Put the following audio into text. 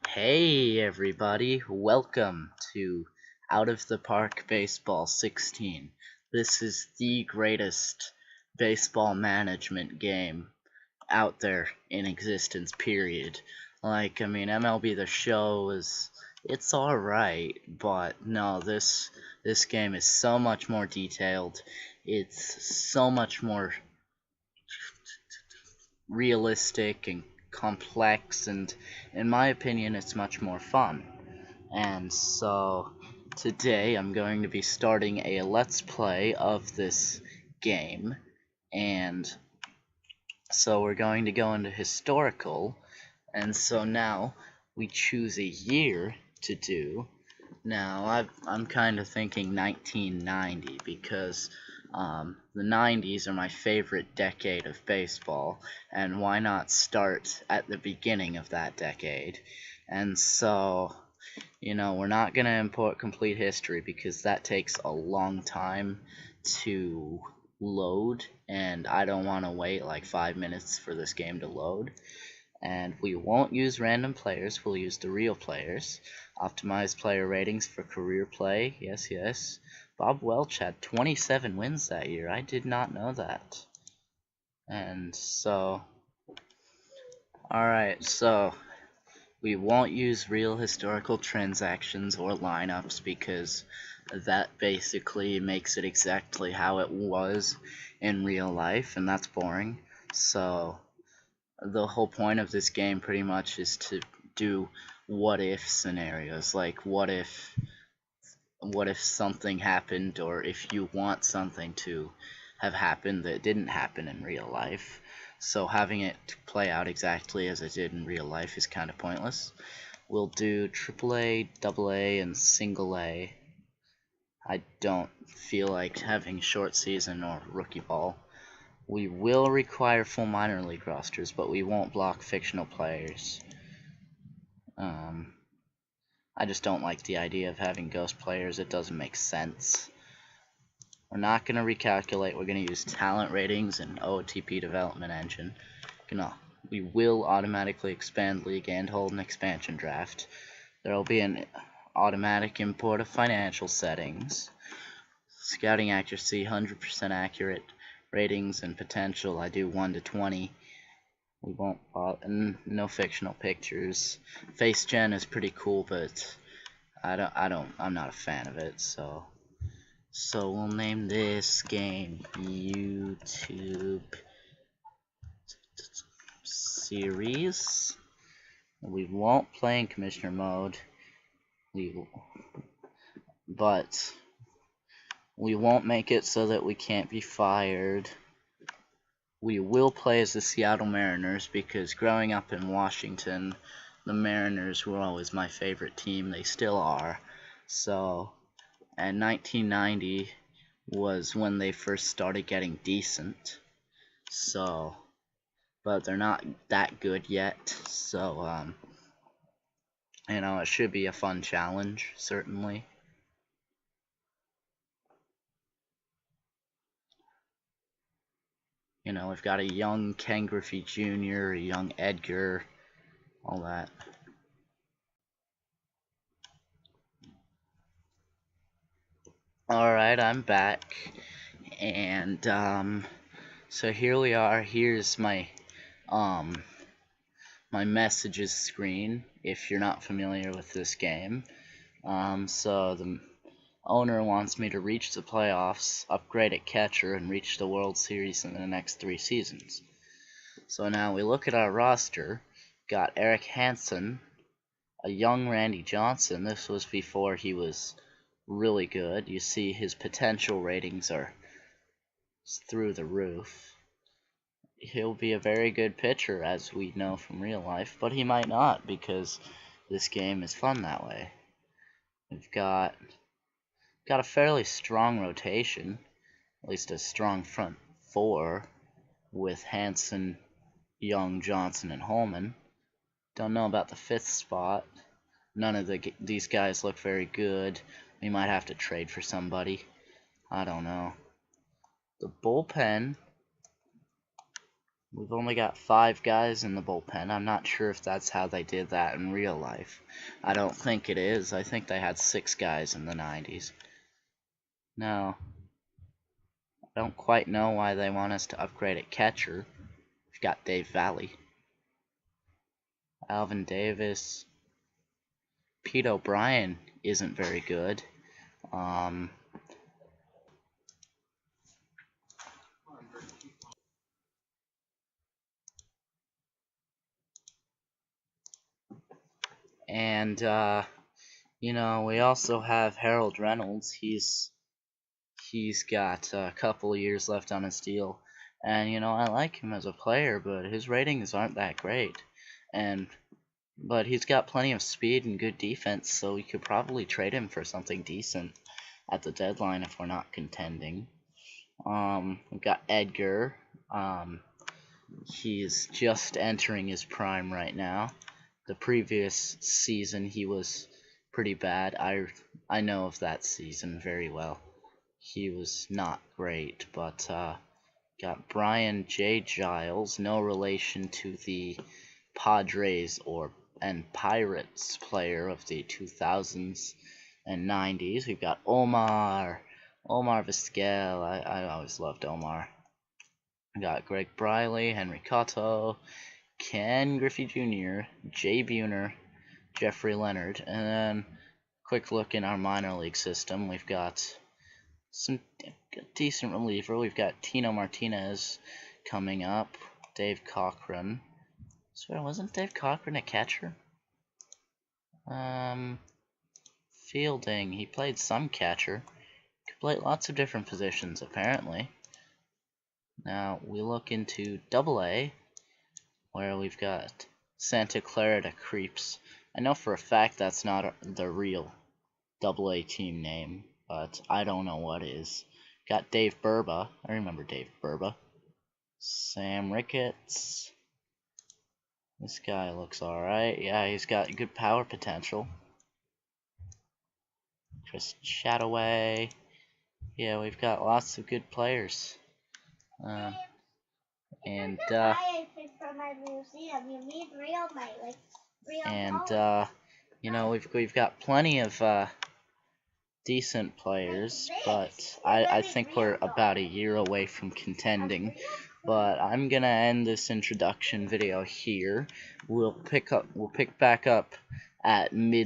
Hey everybody, welcome to Out of the Park Baseball 16. This is the greatest baseball management game out there in existence, period. MLB The Show it's alright, but no, this game is so much more detailed. It's so much more realistic and complex, and in my opinion it's much more fun. And so today I'm going to be starting a let's play of this game, and so we're going to go into historical, and so now we choose a year to do. Now I'm kind of thinking 1990 because the 90s are my favorite decade of baseball, and why not start at the beginning of that decade? And so, we're not going to import complete history because that takes a long time to load, and I don't want to wait like 5 minutes for this game to load. And we won't use random players, we'll use the real players. Optimize player ratings for career play, yes. Bob Welch had 27 wins that year, I did not know that. And so, alright, so we won't use real historical transactions or lineups because that basically makes it exactly how it was in real life, and that's boring. So the whole point of this game pretty much is to do what if scenarios, like what if something happened, or if you want something to have happened that didn't happen in real life. So having it play out exactly as it did in real life is kind of pointless. We'll do AAA, AA, and single A. I don't feel like having short season or rookie ball. We will require full minor league rosters, but we won't block fictional players. I just don't like the idea of having ghost players. It doesn't make sense. We're not going to recalculate. We're going to use talent ratings and OOTP development engine. We will automatically expand league and hold an expansion draft. There will be an automatic import of financial settings. Scouting accuracy, 100% accurate. Ratings and potential, I do 1 to 20. We won't no fictional pictures. Face gen is pretty cool, but I'm not a fan of it. So we'll name this game YouTube Series. We won't play in Commissioner mode. But we won't make it so that we can't be fired. We will play as the Seattle Mariners because growing up in Washington, the Mariners were always my favorite team. They still are. So, and 1990 was when they first started getting decent. So, but they're not that good yet. So, it should be a fun challenge, certainly. We've got a young Ken Griffey Jr., a young Edgar, all that. Alright, I'm back, and so here we are. Here's my my messages screen, if you're not familiar with this game. So the owner wants me to reach the playoffs, upgrade at catcher, and reach the World Series in the next 3 seasons. So now we look at our roster. Got Eric Hansen, a young Randy Johnson. This was before he was really good. You see his potential ratings are through the roof. He'll be a very good pitcher, as we know from real life, but he might not because this game is fun that way. We've got a fairly strong rotation, at least a strong front 4 with Hansen, Young, Johnson, and Holman. Don't know about the 5th spot. None of these guys look very good. We might have to trade for somebody. I don't know. The bullpen We've only got 5 guys in the bullpen. I'm not sure if that's how they did that in real life. I don't think it is. I think they had 6 guys in the 90s. No. I don't quite know why they want us to upgrade at catcher. We've got Dave Valley, Alvin Davis. Pete O'Brien isn't very good. And you know, we also have Harold Reynolds. He's got a couple of years left on his deal, and you know, I like him as a player, but his ratings aren't that great. But he's got plenty of speed and good defense, so we could probably trade him for something decent at the deadline if we're not contending. We've got Edgar. He's just entering his prime right now. The previous season he was pretty bad. I know of that season very well. He was not great, but got Brian J. Giles, no relation to the Padres and Pirates player of the 2000s and 90s. We've got Omar Vizquel. I always loved Omar. We got Greg Briley, Henry Cotto, Ken Griffey Jr., Jay Buhner, Jeffrey Leonard, and then quick look in our minor league system. We've got some decent reliever. We've got Tino Martinez coming up, Dave Cochran. So wasn't Dave Cochran a catcher? Fielding. He played some catcher. Could play lots of different positions apparently. Now we look into Double-A, where we've got Santa Clarita Creeps. I know for a fact that's not the real Double-A team name, but I don't know what is. Got Dave Burba. I remember Dave Burba. Sam Ricketts. This guy looks alright. Yeah, he's got good power potential. Chris Chataway. Yeah, we've got lots of good players. You know, we've got plenty of decent players, but I think we're about a year away from contending. But I'm gonna end this introduction video here. We'll pick back up at mid